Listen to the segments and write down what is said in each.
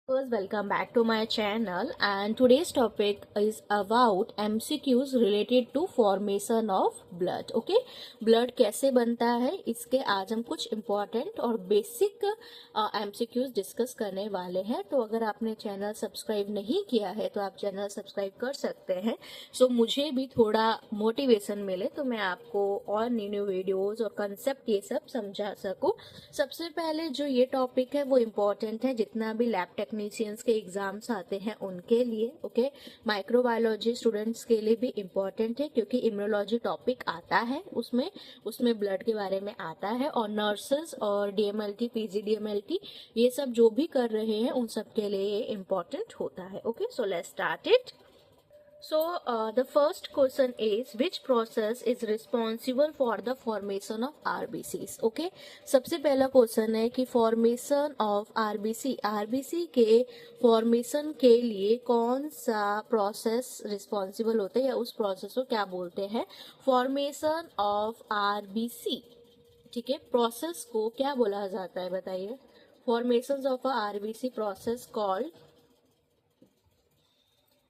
First, welcome back to my channel, and today's topic is about MCQs related to formation of blood. Okay, blood कैसे बनता है इसके आज हम कुछ important और basic MCQs डिस्कस करने वाले हैं। तो अगर आपने चैनल सब्सक्राइब नहीं किया है तो आप चैनल सब्सक्राइब कर सकते हैं। सो मुझे भी थोड़ा मोटिवेशन मिले तो मैं आपको और न्यू वीडियोस और कंसेप्ट ये सब समझा सकूं। सबसे पहले जो ये टॉपिक है वो इम्पोर्टेंट है, जितना भी लैब टेक्नीशियंस के एग्जाम्स आते हैं उनके लिए। ओके, माइक्रोबायोलॉजी स्टूडेंट्स के लिए भी इम्पोर्टेंट है क्योंकि इम्यूनोलॉजी टॉपिक आता है उसमें ब्लड के बारे में आता है। और नर्सेस और डीएमएलटी पीजीडीएमएलटी ये सब जो भी कर रहे हैं उन सब के लिए ये इम्पोर्टेंट होता है। Okay, so let's start it. So the first question is which process is responsible for the formation of RBCs? Okay, सबसे पहला क्वेश्चन है कि फॉर्मेशन ऑफ आरबीसी के फॉर्मेशन के लिए कौन सा प्रोसेस रिस्पॉन्सिबल होता है या उस प्रोसेस को क्या बोलते हैं? Formation of RBC. ठीक है, प्रोसेस को क्या बोला जाता है बताइए? Formation of RBC process called,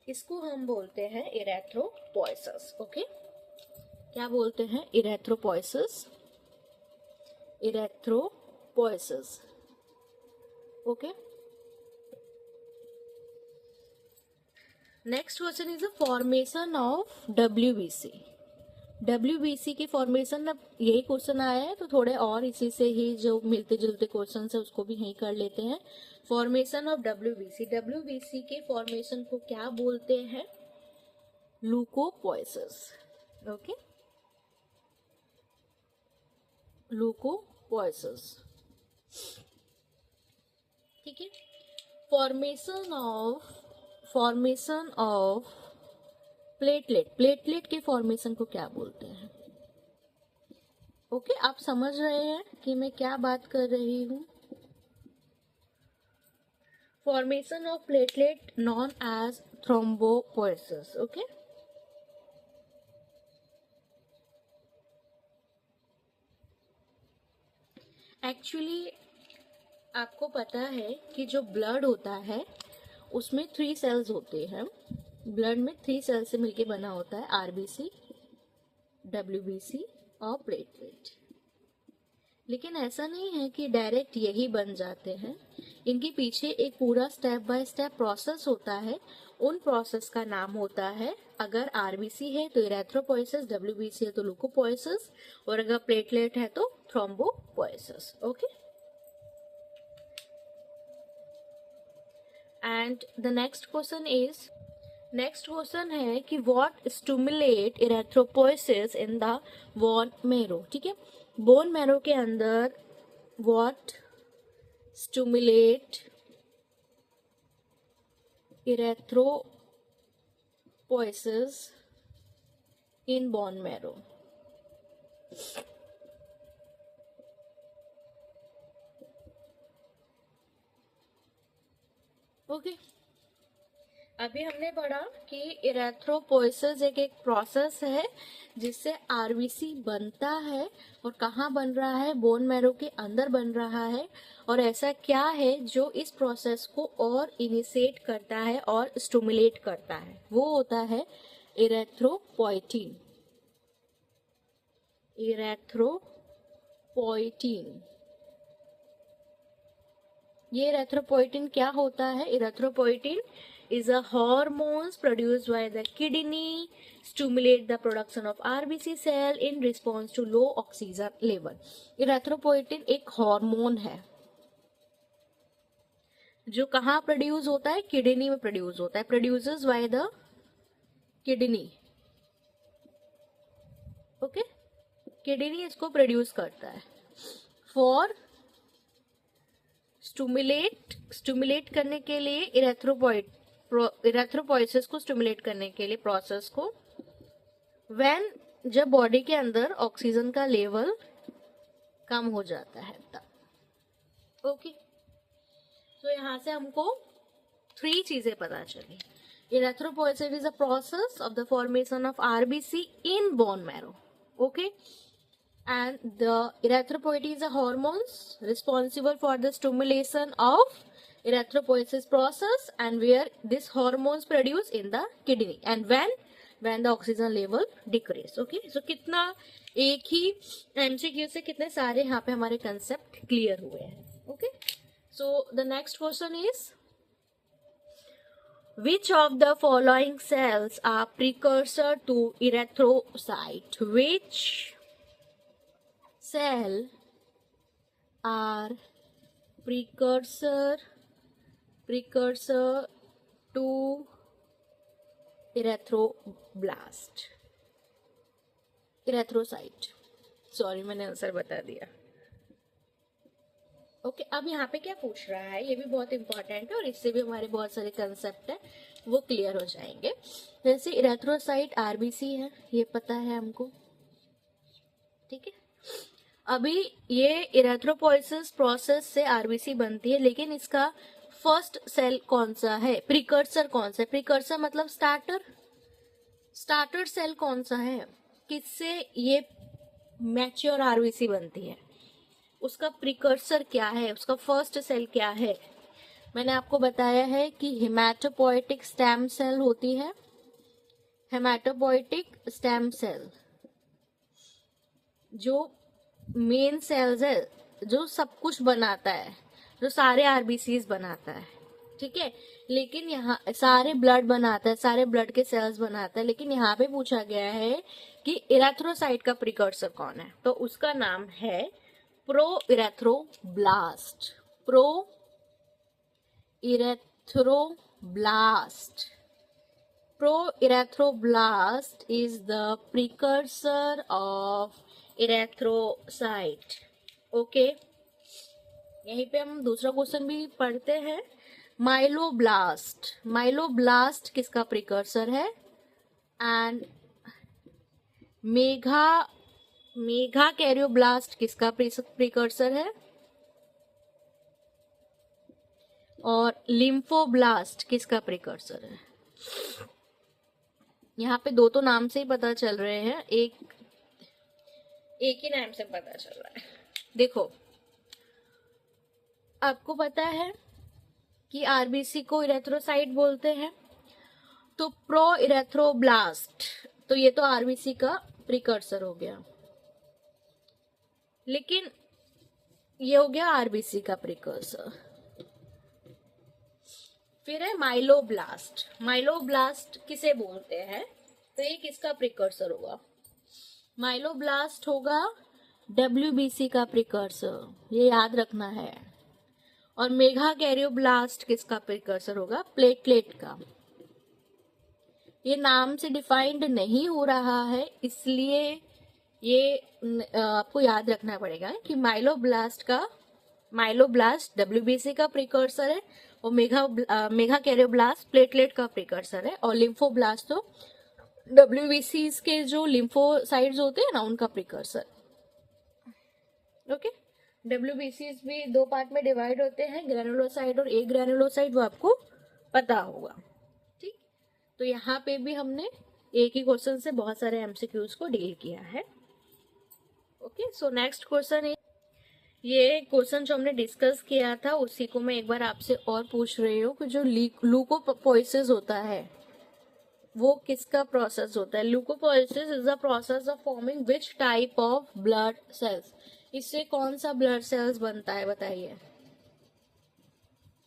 इसको हम बोलते हैं इरेथ्रोपोइसिस। ओके, क्या बोलते हैं? Erythropoiesis. Okay, next question is the formation of WBC की फॉर्मेशन। अब यही क्वेश्चन आया है तो थोड़े और इसी से ही जो मिलते जुलते क्वेश्चन है उसको भी यही कर लेते हैं। फॉर्मेशन ऑफ डब्ल्यूबीसी के फॉर्मेशन को क्या बोलते हैं? लूकोपोइसिस। ओके, लूकोपोइसिस। ठीक है, फॉर्मेशन ऑफ प्लेटलेट के फॉर्मेशन को क्या बोलते हैं? ओके, आप समझ रहे हैं कि मैं क्या बात कर रही हूं? Formation of platelet known as thrombopoiesis. Okay, actually आपको पता है कि जो ब्लड होता है उसमें 3 सेल्स होते हैं। ब्लड में 3 सेल से मिलके बना होता है आरबीसी, डब्ल्यूबीसी और प्लेटलेट। लेकिन ऐसा नहीं है कि डायरेक्ट यही बन जाते हैं, इनके पीछे एक पूरा स्टेप बाय स्टेप प्रोसेस होता है। उन प्रोसेस का नाम होता है, अगर आरबीसी है तो इरेथ्रोपोइसिस, डब्ल्यूबीसी है तो लूकोपोइसिस, और अगर प्लेटलेट है तो thrombopoiesis. Okay, and the next question है कि what stimulate erythropoiesis in the bone marrow. ठीक है, बोन मैरो के अंदर what stimulate erythropoiesis in bone marrow? Okay, अभी हमने पढ़ा कि इरेथ्रोपोइसिस एक प्रोसेस है जिससे आरबीसी बनता है। और कहाँ बन रहा है? बोन मैरो के अंदर बन रहा है। और ऐसा क्या है जो इस प्रोसेस को और इनिशिएट करता है और स्टिमुलेट करता है? वो होता है इरेथ्रोपोइटिन। ये इरेथ्रोपोइटिन क्या होता है? Erythropoietin is a hormones produced by the kidney, stimulate the production of RBC cell in response to low oxygen level. Erythropoietin एक हार्मोन है जो कहाँ प्रोड्यूस होता है? किडनी में प्रोड्यूस होता है, produces by the kidney. Okay, kidney इसको प्रोड्यूस करता है। फॉर स्टिमुलेट करने के लिए इरेथ्रोपोइसिस को स्टिमुलेट करने के लिए प्रोसेस को, जब बॉडी के अंदर ऑक्सीजन का लेवल कम हो जाता है तब। ओके, तो यहाँ से हमको 3 चीजें पता चली। Erythropoiesis is a process of the formation of RBC in bone marrow. Okay, and the erythropoietin is a hormones responsible for the stimulation of erythropoiesis process and where this hormones produced in the kidney and when the oxygen level decrease. Okay, so कितना एक ही MCQ से कितने सारे यहाँ पे हमारे concept clear हुए हैं. Okay, so the next question is, which of the following cells are precursor to erythrocyte? Which cell are precursor to erythrocyte. Sorry, मैंने आंसर बता दिया. ओके, अब यहाँ पे क्या पूछ रहा है, ये भी बहुत इंपॉर्टेंट है और इससे भी हमारे बहुत सारे कंसेप्ट है वो क्लियर हो जाएंगे. जैसे इरेथ्रोसाइट आरबीसी है, ये पता है हमको. ठीक है, अभी ये इरेथ्रोपोइसिस प्रोसेस से आरबीसी बनती है, लेकिन इसका फर्स्ट सेल कौन सा है, प्रिकर्सर कौन सा है. प्रिकर्सर मतलब स्टार्टर सेल कौन सा है, किससे ये मैच्योर आरबीसी बनती है, उसका प्रिकर्सर क्या है, उसका फर्स्ट सेल क्या है. मैंने आपको बताया है कि हेमाटोपोइटिक स्टेम सेल होती है. हेमाटोपोइटिक स्टेम सेल जो मेन सेल्स है, जो सब कुछ बनाता है, जो सारे आरबीसीज बनाता है. ठीक है, लेकिन यहाँ सारे ब्लड बनाता है, सारे ब्लड के सेल्स बनाता है, लेकिन यहाँ पे पूछा गया है कि इरेथ्रोसाइट का प्रिकर्सर कौन है, तो उसका नाम है प्रोइरेथ्रोब्लास्ट. Proerythroblast is the precursor of erythrocyte. Okay, यहीं पे हम दूसरा क्वेश्चन भी पढ़ते हैं. माइलोब्लास्ट किसका प्रिकर्सर है, एंड मेगा कैरियोब्लास्ट किसका प्रिकर्सर है, और लिम्फोब्लास्ट किसका प्रिकर्सर है. यहाँ पे दो तो नाम से ही पता चल रहे हैं, एक ही नाम से पता चल रहा है. देखो, आपको पता है कि आरबीसी को इरेथ्रोसाइट बोलते हैं, तो प्रोइरेथ्रोब्लास्ट, तो ये तो आरबीसी का प्रिकर्सर हो गया, लेकिन ये हो गया आरबीसी का प्रिकर्सर. फिर है माइलोब्लास्ट किसे बोलते हैं, तो ये किसका प्रिकर्सर होगा. माइलोब्लास्ट होगा डब्ल्यूबीसी का प्रिकर्सर, ये याद रखना है. और मेगा कैरियोब्लास्ट किसका प्रिकर्सर होगा, प्लेटलेट का. ये नाम से डिफाइंड नहीं हो रहा है, इसलिए ये आपको याद रखना पड़ेगा कि माइलोब्लास्ट डब्ल्यूबीसी का प्रिकर्सर है, और मेगा कैरियोब्लास्ट प्लेटलेट का प्रिकर्सर है, और लिम्फोब्लास्ट तो डब्ल्यूबीसी के जो लिम्फोसाइट्स होते हैं ना, उनका प्रिकर्सर. ओके, डब्ल्यूबीसी भी दो पार्ट में डिवाइड होते हैं, ग्रैनुलोसाइट और ए ग्रैनुलोसाइट, वो आपको पता होगा. ठीक, तो यहाँ पे भी हमने एक ही क्वेश्चन से बहुत सारे एमसीक्यूज को डील किया है. ओके, सो नेक्स्ट क्वेश्चन है, ये क्वेश्चन जो हमने डिस्कस किया था उसी को मैं एक बार आपसे और पूछ रही हूँ कि जो ल्यूकोपोइसिस होता है वो किसका प्रोसेस होता है. Leucopoiesis is the process of forming which type of blood cells. इससे कौन सा ब्लड सेल्स बनता है, बताइए.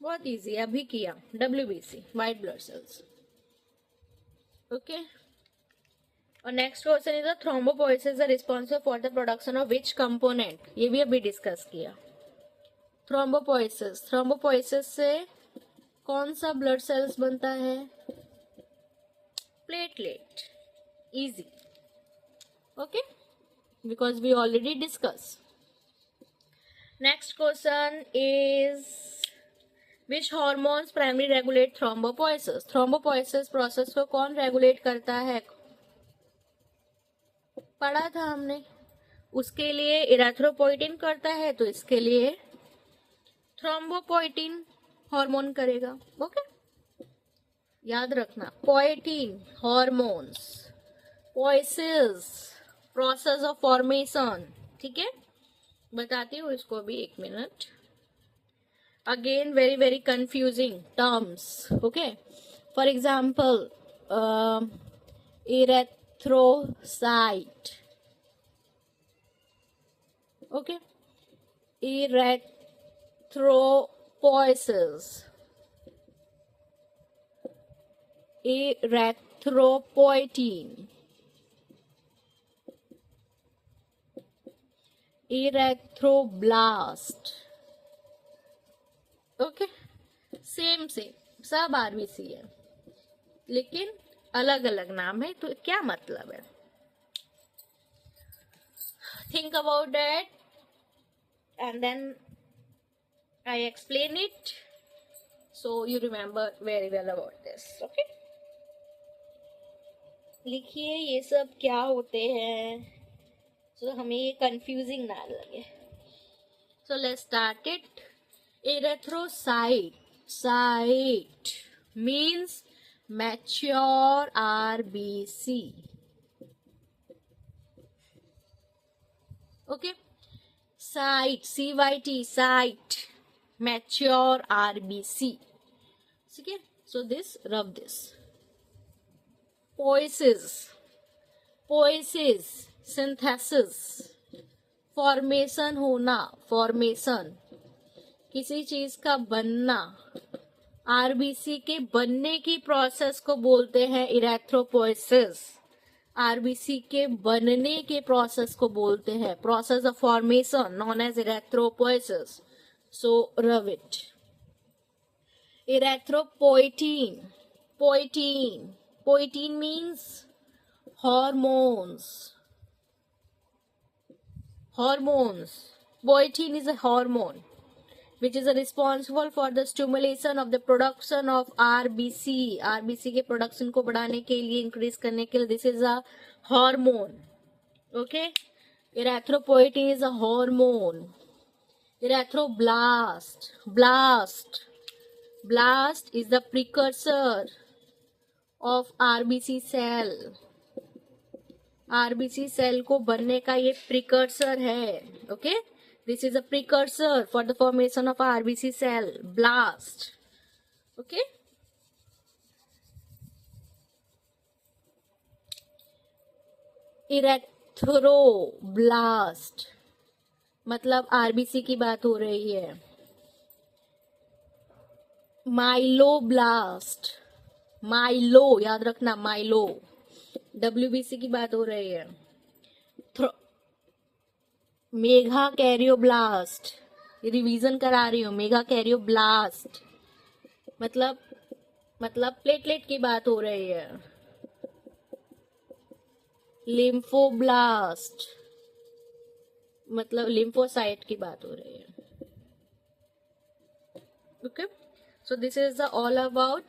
बहुत इजी है, अभी किया, WBC, white blood cells. Okay, और next question is thrombopoiesis is responsible for the production of which component. ये भी अभी डिस्कस किया. थ्रोम्बोपोइसिस से कौन सा ब्लड सेल्स बनता है, platelet. Easy. Okay, because we already discuss. Next question is which hormones primary regulate thrombopoiesis. Thrombopoiesis process को कौन रेगुलेट करता है, पढ़ा था हमने. उसके लिए इरेथ्रोपोइटिन करता है, तो इसके लिए थ्रोम्बोपोइटिन हार्मोन करेगा. ओके, याद रखना, पोइटिन hormones, poiesis process of formation. ठीक है, बताती हूँ इसको भी, एक minute. again very confusing terms. Okay, for example, erythrocyte. Okay, erythropoiesis, erythropoietin, erythroblast. Okay, same सब आरबीसी है, लेकिन अलग अलग नाम है, तो क्या मतलब है? Think about that and then I explain it, so you remember very well about this. Okay, लिखिए ये सब क्या होते हैं, सो हमें ये कंफ्यूजिंग ना लगे. So let's start it. Erythrocyte means mature RBC. Okay, cyte, cyte, mature RBC. Okay, so this, rub this. Poiesis, synthesis, formation होना, formation, किसी चीज का बनना. आरबीसी के बनने की प्रोसेस को बोलते हैं इरेथ्रोपोइसिस. आरबीसी के बनने के प्रोसेस को बोलते हैं process of formation known as erythropoiesis. So rub it. Erythropoietin, poietin means hormones. Poietin is a hormone which is responsible for the stimulation of the production of RBC. RBC के production को बढ़ाने के लिए, increase करने के लिए, this is a hormone. Okay, erythropoietin is a hormone. Erythroblast, blast is the precursor of RBC cell. RBC cell को बनने का ये precursor है. Okay, this is a precursor for the formation of RBC cell, blast. Okay, erythroblast मतलब RBC की बात हो रही है. माइलोब्लास्ट, माइलो याद रखना, माइलो. डब्ल्यूबीसी की बात हो रही है. मेगा कैरियोब्लास्ट, रिवीजन करा रही हूँ. मेगा कैरियोब्लास्ट मतलब प्लेटलेट की बात हो रही है. लिम्फोब्लास्ट मतलब लिम्फोसाइट की बात हो रही है. Okay, so this is the all about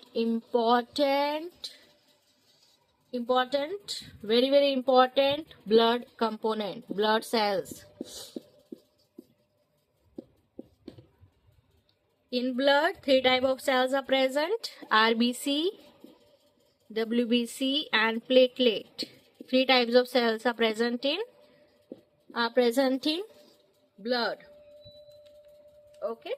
important, very important blood component, blood cells. In blood, 3 type of cells are present: RBC, WBC and platelet. 3 types of cells are present in blood. Okay.